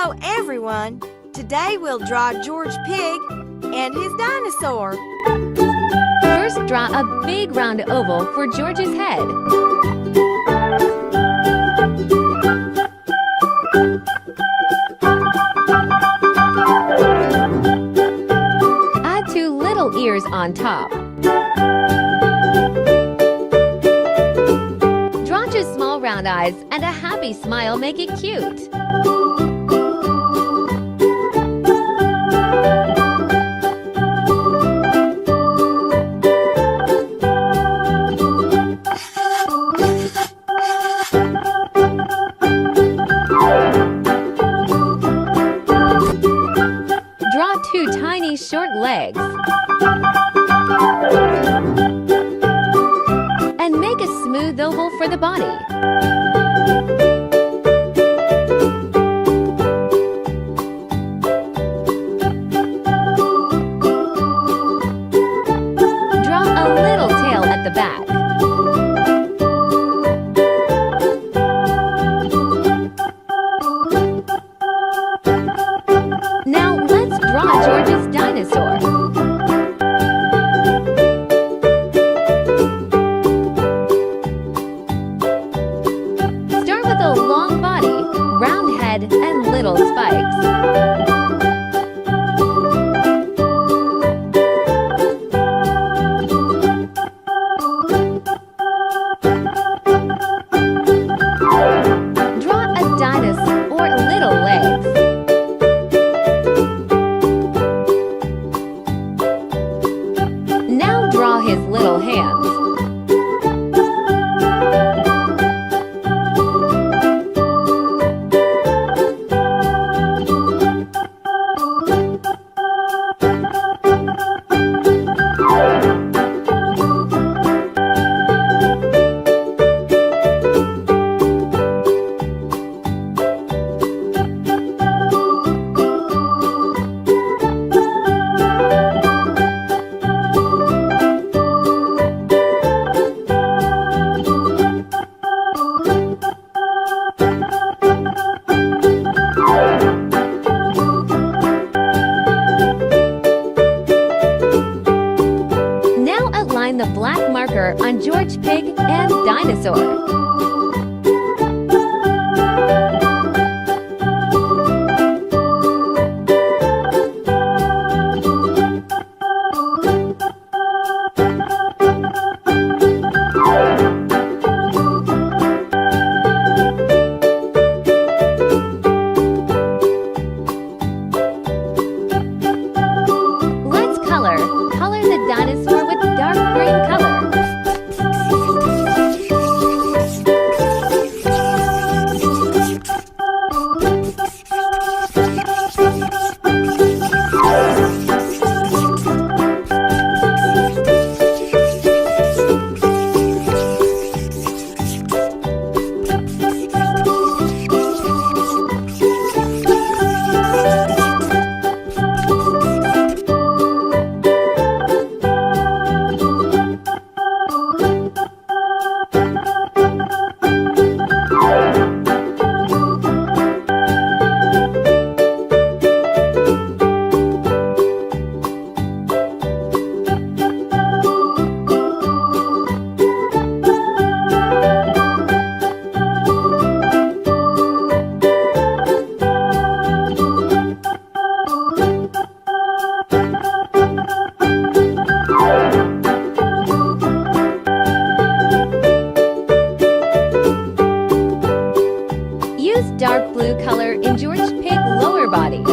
Hello everyone! Today we'll draw George Pig and his dinosaur. First, draw a big round oval for George's head. Add two little ears on top. Draw two small round eyes and a happy smile make it cute. Draw two tiny short legs. And make a smooth oval for the body. Draw a little tail at the back. Now let's draw George's dinosaur. Start with a long body, round head, and little spikes. Draw a dinosaur or little legs. Now draw his little hands. Now outline the black marker on George Pig and Dinosaur. Let's color. Color the dinosaur with dark green color. Use dark blue color in George Pig lower body.